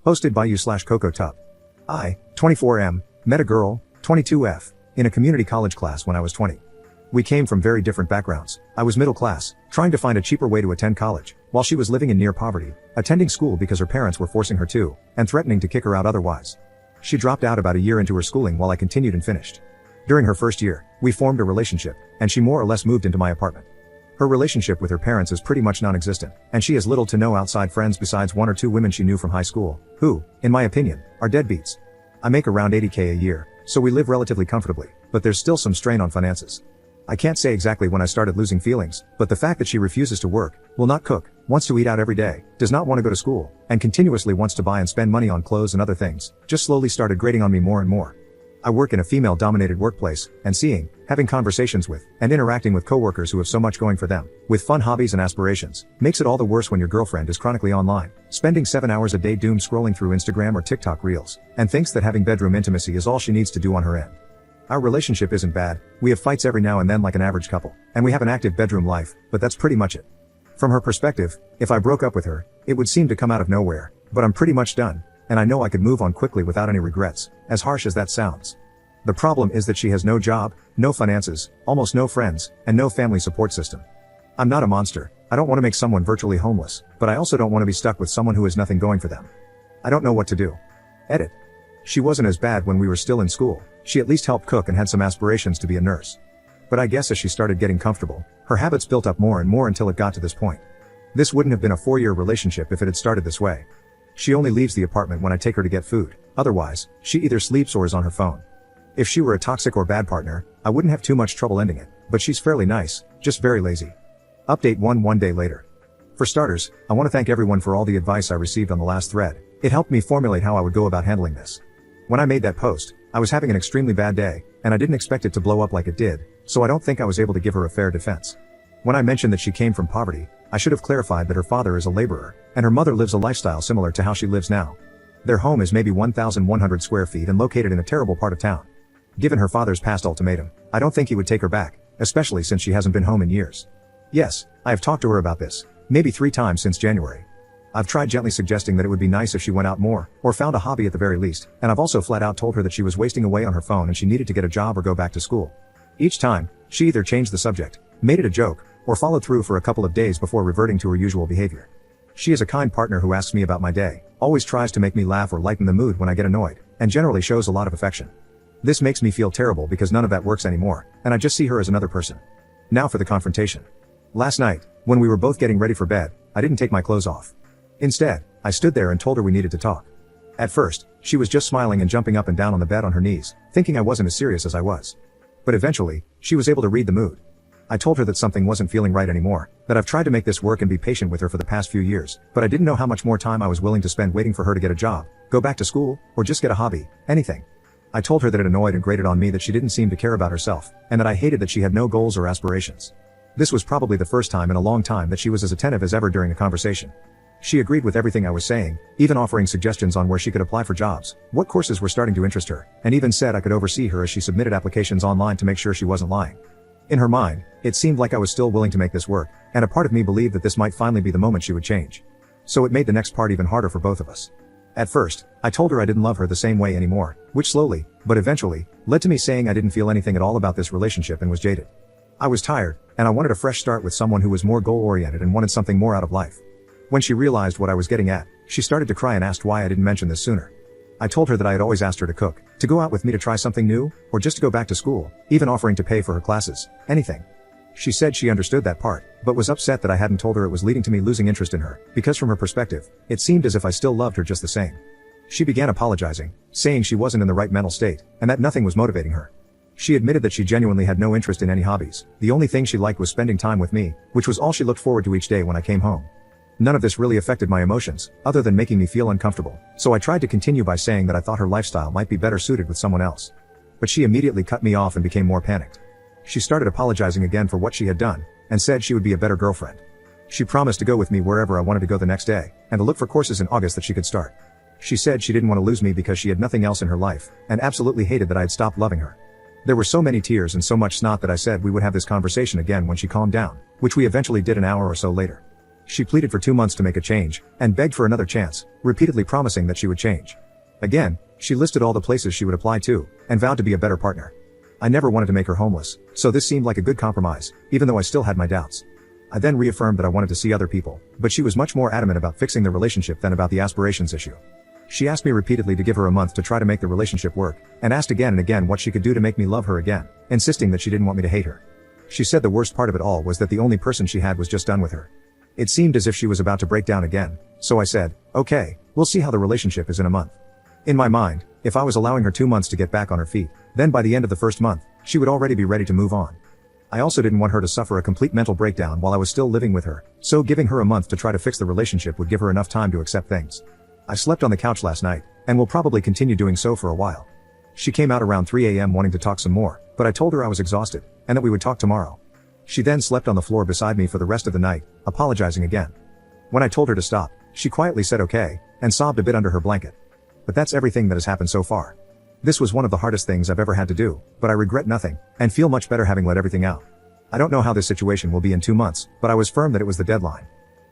Hosted by you/Coco Tup. I, 24M, met a girl, 22F, in a community college class when I was 20. We came from very different backgrounds. I was middle class, trying to find a cheaper way to attend college, while she was living in near poverty, attending school because her parents were forcing her to, and threatening to kick her out otherwise. She dropped out about a year into her schooling while I continued and finished. During her first year, we formed a relationship, and she more or less moved into my apartment. Her relationship with her parents is pretty much non-existent, and she has little to no outside friends besides one or two women she knew from high school, who, in my opinion, are deadbeats. I make around $80K a year, so we live relatively comfortably, but there's still some strain on finances. I can't say exactly when I started losing feelings, but the fact that she refuses to work, will not cook, wants to eat out every day, does not want to go to school, and continuously wants to buy and spend money on clothes and other things, just slowly started grating on me more and more. I work in a female-dominated workplace, and having conversations with, and interacting with coworkers who have so much going for them, with fun hobbies and aspirations, makes it all the worse when your girlfriend is chronically online, spending 7 hours a day doom scrolling through Instagram or TikTok reels, and thinks that having bedroom intimacy is all she needs to do on her end. Our relationship isn't bad, we have fights every now and then like an average couple, and we have an active bedroom life, but that's pretty much it. From her perspective, if I broke up with her, it would seem to come out of nowhere, but I'm pretty much done, and I know I could move on quickly without any regrets, as harsh as that sounds. The problem is that she has no job, no finances, almost no friends, and no family support system. I'm not a monster, I don't want to make someone virtually homeless, but I also don't want to be stuck with someone who has nothing going for them. I don't know what to do. Edit. She wasn't as bad when we were still in school, she at least helped cook and had some aspirations to be a nurse. But I guess as she started getting comfortable, her habits built up more and more until it got to this point. This wouldn't have been a 4-year relationship if it had started this way. She only leaves the apartment when I take her to get food, otherwise, she either sleeps or is on her phone. If she were a toxic or bad partner, I wouldn't have too much trouble ending it, but she's fairly nice, just very lazy. Update 1 day later. For starters, I want to thank everyone for all the advice I received on the last thread. It helped me formulate how I would go about handling this. When I made that post, I was having an extremely bad day, and I didn't expect it to blow up like it did, so I don't think I was able to give her a fair defense. When I mentioned that she came from poverty, I should have clarified that her father is a laborer, and her mother lives a lifestyle similar to how she lives now. Their home is maybe 1,100 square feet and located in a terrible part of town. Given her father's past ultimatum, I don't think he would take her back, especially since she hasn't been home in years. Yes, I have talked to her about this, maybe 3 times since January. I've tried gently suggesting that it would be nice if she went out more, or found a hobby at the very least, and I've also flat out told her that she was wasting away on her phone and she needed to get a job or go back to school. Each time, she either changed the subject, made it a joke, or followed through for a couple of days before reverting to her usual behavior. She is a kind partner who asks me about my day, always tries to make me laugh or lighten the mood when I get annoyed, and generally shows a lot of affection. This makes me feel terrible because none of that works anymore, and I just see her as another person. Now for the confrontation. Last night, when we were both getting ready for bed, I didn't take my clothes off. Instead, I stood there and told her we needed to talk. At first, she was just smiling and jumping up and down on the bed on her knees, thinking I wasn't as serious as I was. But eventually, she was able to read the mood. I told her that something wasn't feeling right anymore, that I've tried to make this work and be patient with her for the past few years, but I didn't know how much more time I was willing to spend waiting for her to get a job, go back to school, or just get a hobby, anything. I told her that it annoyed and grated on me that she didn't seem to care about herself, and that I hated that she had no goals or aspirations. This was probably the first time in a long time that she was as attentive as ever during the conversation. She agreed with everything I was saying, even offering suggestions on where she could apply for jobs, what courses were starting to interest her, and even said I could oversee her as she submitted applications online to make sure she wasn't lying. In her mind, it seemed like I was still willing to make this work, and a part of me believed that this might finally be the moment she would change. So it made the next part even harder for both of us. At first, I told her I didn't love her the same way anymore, which slowly, but eventually, led to me saying I didn't feel anything at all about this relationship and was jaded. I was tired, and I wanted a fresh start with someone who was more goal-oriented and wanted something more out of life. When she realized what I was getting at, she started to cry and asked why I didn't mention this sooner. I told her that I had always asked her to cook, to go out with me to try something new, or just to go back to school, even offering to pay for her classes, anything. She said she understood that part, but was upset that I hadn't told her it was leading to me losing interest in her, because from her perspective, it seemed as if I still loved her just the same. She began apologizing, saying she wasn't in the right mental state, and that nothing was motivating her. She admitted that she genuinely had no interest in any hobbies, the only thing she liked was spending time with me, which was all she looked forward to each day when I came home. None of this really affected my emotions, other than making me feel uncomfortable, so I tried to continue by saying that I thought her lifestyle might be better suited with someone else. But she immediately cut me off and became more panicked. She started apologizing again for what she had done, and said she would be a better girlfriend. She promised to go with me wherever I wanted to go the next day, and to look for courses in August that she could start. She said she didn't want to lose me because she had nothing else in her life, and absolutely hated that I had stopped loving her. There were so many tears and so much snot that I said we would have this conversation again when she calmed down, which we eventually did an hour or so later. She pleaded for 2 months to make a change, and begged for another chance, repeatedly promising that she would change. Again, she listed all the places she would apply to, and vowed to be a better partner. I never wanted to make her homeless, so this seemed like a good compromise, even though I still had my doubts. I then reaffirmed that I wanted to see other people, but she was much more adamant about fixing the relationship than about the aspirations issue. She asked me repeatedly to give her a month to try to make the relationship work, and asked again and again what she could do to make me love her again, insisting that she didn't want me to hate her. She said the worst part of it all was that the only person she had was just done with her. It seemed as if she was about to break down again, so I said, okay, we'll see how the relationship is in a month. In my mind, if I was allowing her 2 months to get back on her feet, then by the end of the first month, she would already be ready to move on. I also didn't want her to suffer a complete mental breakdown while I was still living with her, so giving her a month to try to fix the relationship would give her enough time to accept things. I slept on the couch last night, and will probably continue doing so for a while. She came out around 3 a.m. wanting to talk some more, but I told her I was exhausted, and that we would talk tomorrow. She then slept on the floor beside me for the rest of the night, apologizing again. When I told her to stop, she quietly said okay, and sobbed a bit under her blanket. But that's everything that has happened so far. This was one of the hardest things I've ever had to do, but I regret nothing, and feel much better having let everything out. I don't know how this situation will be in 2 months, but I was firm that it was the deadline.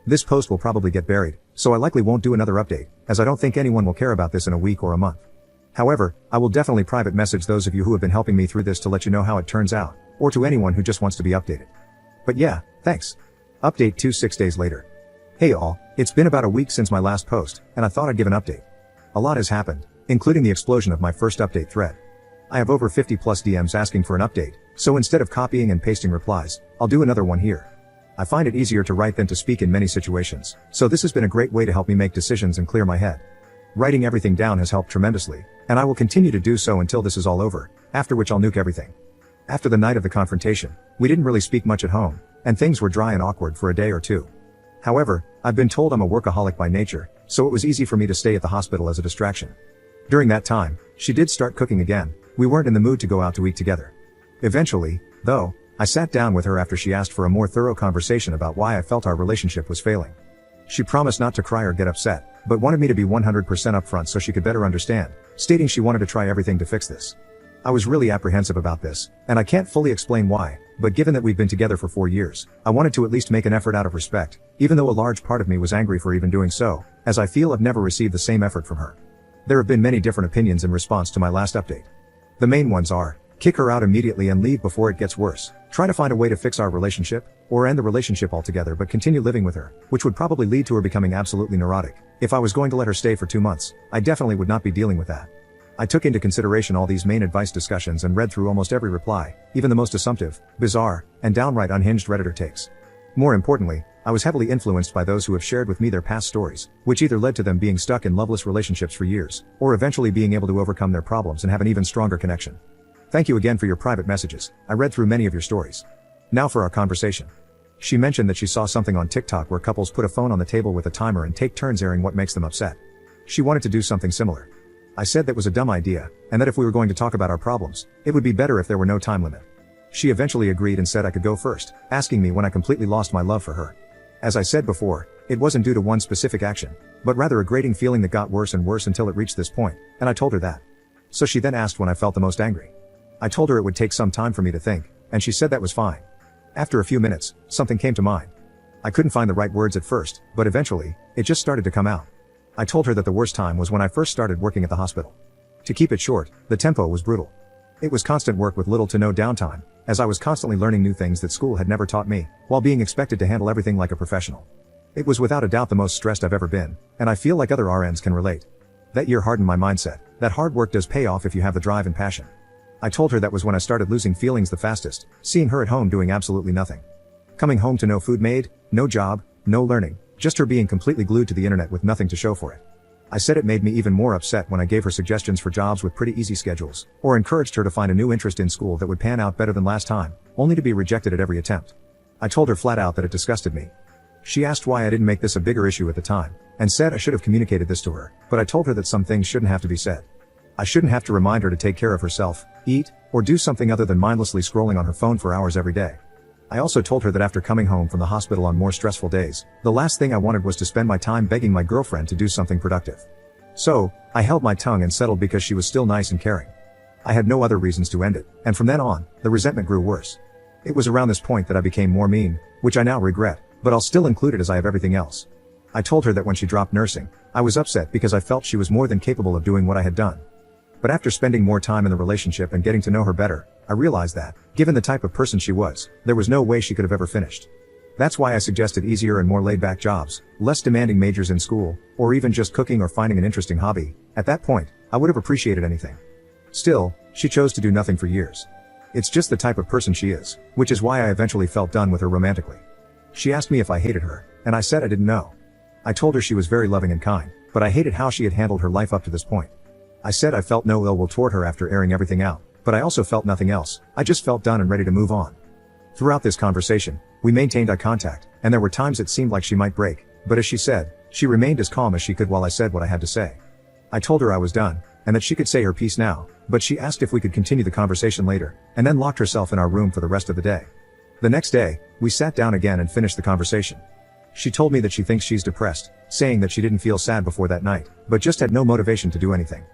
This post will probably get buried, so I likely won't do another update, as I don't think anyone will care about this in a week or a month. However, I will definitely private message those of you who have been helping me through this to let you know how it turns out, or to anyone who just wants to be updated. But yeah, thanks. Update 6 days later. Hey all, it's been about a week since my last post, and I thought I'd give an update. A lot has happened, including the explosion of my first update thread. I have over 50 plus DMs asking for an update, so instead of copying and pasting replies, I'll do another one here. I find it easier to write than to speak in many situations, so this has been a great way to help me make decisions and clear my head. Writing everything down has helped tremendously, and I will continue to do so until this is all over, after which I'll nuke everything. After the night of the confrontation, we didn't really speak much at home, and things were dry and awkward for a day or two. However, I've been told I'm a workaholic by nature, so it was easy for me to stay at the hospital as a distraction. During that time, she did start cooking again. We weren't in the mood to go out to eat together. Eventually, though, I sat down with her after she asked for a more thorough conversation about why I felt our relationship was failing. She promised not to cry or get upset, but wanted me to be 100% upfront so she could better understand, stating she wanted to try everything to fix this. I was really apprehensive about this, and I can't fully explain why, but given that we've been together for 4 years, I wanted to at least make an effort out of respect, even though a large part of me was angry for even doing so, as I feel I've never received the same effort from her. There have been many different opinions in response to my last update. The main ones are, kick her out immediately and leave before it gets worse, try to find a way to fix our relationship, or end the relationship altogether but continue living with her, which would probably lead to her becoming absolutely neurotic. If I was going to let her stay for 2 months, I definitely would not be dealing with that. I took into consideration all these main advice discussions and read through almost every reply, even the most assumptive, bizarre, and downright unhinged Redditor takes. More importantly, I was heavily influenced by those who have shared with me their past stories, which either led to them being stuck in loveless relationships for years, or eventually being able to overcome their problems and have an even stronger connection. Thank you again for your private messages. I read through many of your stories. Now for our conversation. She mentioned that she saw something on TikTok where couples put a phone on the table with a timer and take turns airing what makes them upset. She wanted to do something similar. I said that was a dumb idea, and that if we were going to talk about our problems, it would be better if there were no time limit. She eventually agreed and said I could go first, asking me when I completely lost my love for her. As I said before, it wasn't due to one specific action, but rather a grating feeling that got worse and worse until it reached this point, and I told her that. So she then asked when I felt the most angry. I told her it would take some time for me to think, and she said that was fine. After a few minutes, something came to mind. I couldn't find the right words at first, but eventually, it just started to come out. I told her that the worst time was when I first started working at the hospital. To keep it short, the tempo was brutal. It was constant work with little to no downtime, as I was constantly learning new things that school had never taught me, while being expected to handle everything like a professional. It was without a doubt the most stressed I've ever been, and I feel like other RNs can relate. That year hardened my mindset, that hard work does pay off if you have the drive and passion. I told her that was when I started losing feelings the fastest, seeing her at home doing absolutely nothing. Coming home to no food made, no job, no learning, just her being completely glued to the internet with nothing to show for it. I said it made me even more upset when I gave her suggestions for jobs with pretty easy schedules, or encouraged her to find a new interest in school that would pan out better than last time, only to be rejected at every attempt. I told her flat out that it disgusted me. She asked why I didn't make this a bigger issue at the time, and said I should have communicated this to her, but I told her that some things shouldn't have to be said. I shouldn't have to remind her to take care of herself, eat, or do something other than mindlessly scrolling on her phone for hours every day. I also told her that after coming home from the hospital on more stressful days, the last thing I wanted was to spend my time begging my girlfriend to do something productive. So, I held my tongue and settled because she was still nice and caring. I had no other reasons to end it, and from then on, the resentment grew worse. It was around this point that I became more mean, which I now regret, but I'll still include it as I have everything else. I told her that when she dropped nursing, I was upset because I felt she was more than capable of doing what I had done. But after spending more time in the relationship and getting to know her better, I realized that, given the type of person she was, there was no way she could have ever finished. That's why I suggested easier and more laid-back jobs, less demanding majors in school, or even just cooking or finding an interesting hobby. At that point, I would have appreciated anything. Still, she chose to do nothing for years. It's just the type of person she is, which is why I eventually felt done with her romantically. She asked me if I hated her, and I said I didn't know. I told her she was very loving and kind, but I hated how she had handled her life up to this point. I said I felt no ill will toward her after airing everything out, but I also felt nothing else. I just felt done and ready to move on. Throughout this conversation, we maintained eye contact, and there were times it seemed like she might break, but as she said, she remained as calm as she could while I said what I had to say. I told her I was done, and that she could say her piece now, but she asked if we could continue the conversation later, and then locked herself in our room for the rest of the day. The next day, we sat down again and finished the conversation. She told me that she thinks she's depressed, saying that she didn't feel sad before that night, but just had no motivation to do anything.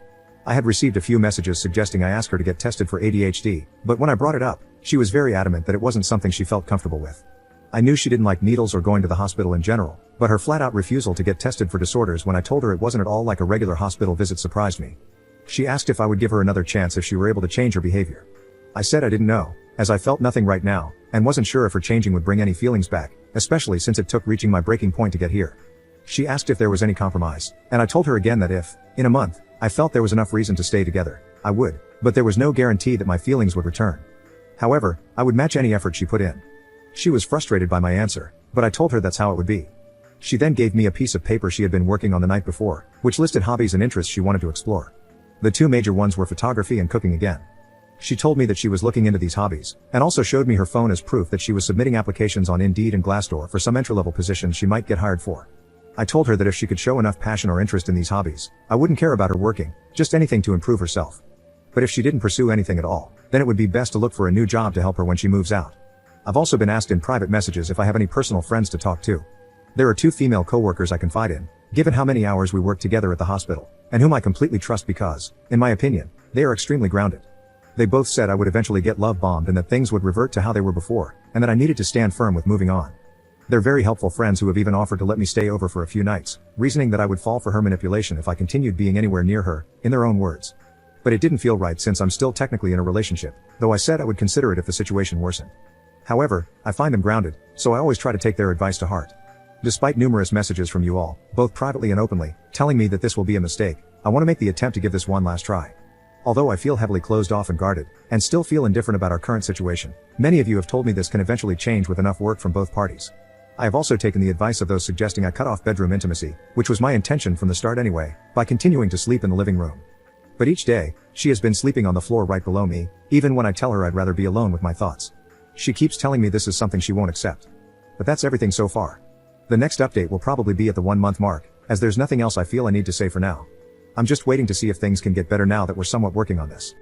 I had received a few messages suggesting I ask her to get tested for ADHD, but when I brought it up, she was very adamant that it wasn't something she felt comfortable with. I knew she didn't like needles or going to the hospital in general, but her flat-out refusal to get tested for disorders when I told her it wasn't at all like a regular hospital visit surprised me. She asked if I would give her another chance if she were able to change her behavior. I said I didn't know, as I felt nothing right now, and wasn't sure if her changing would bring any feelings back, especially since it took reaching my breaking point to get here. She asked if there was any compromise, and I told her again that if, in a month, I felt there was enough reason to stay together, I would, but there was no guarantee that my feelings would return. However, I would match any effort she put in. She was frustrated by my answer, but I told her that's how it would be. She then gave me a piece of paper she had been working on the night before, which listed hobbies and interests she wanted to explore. The two major ones were photography and cooking again. She told me that she was looking into these hobbies, and also showed me her phone as proof that she was submitting applications on Indeed and Glassdoor for some entry-level positions she might get hired for. I told her that if she could show enough passion or interest in these hobbies, I wouldn't care about her working, just anything to improve herself. But if she didn't pursue anything at all, then it would be best to look for a new job to help her when she moves out. I've also been asked in private messages if I have any personal friends to talk to. There are two female coworkers I confide in, given how many hours we work together at the hospital, and whom I completely trust because, in my opinion, they are extremely grounded. They both said I would eventually get love bombed and that things would revert to how they were before, and that I needed to stand firm with moving on. They're very helpful friends who have even offered to let me stay over for a few nights, reasoning that I would fall for her manipulation if I continued being anywhere near her, in their own words. But it didn't feel right since I'm still technically in a relationship, though I said I would consider it if the situation worsened. However, I find them grounded, so I always try to take their advice to heart. Despite numerous messages from you all, both privately and openly, telling me that this will be a mistake, I want to make the attempt to give this one last try. Although I feel heavily closed off and guarded, and still feel indifferent about our current situation, many of you have told me this can eventually change with enough work from both parties. I have also taken the advice of those suggesting I cut off bedroom intimacy, which was my intention from the start anyway, by continuing to sleep in the living room. But each day, she has been sleeping on the floor right below me, even when I tell her I'd rather be alone with my thoughts. She keeps telling me this is something she won't accept. But that's everything so far. The next update will probably be at the 1-month mark, as there's nothing else I feel I need to say for now. I'm just waiting to see if things can get better now that we're somewhat working on this.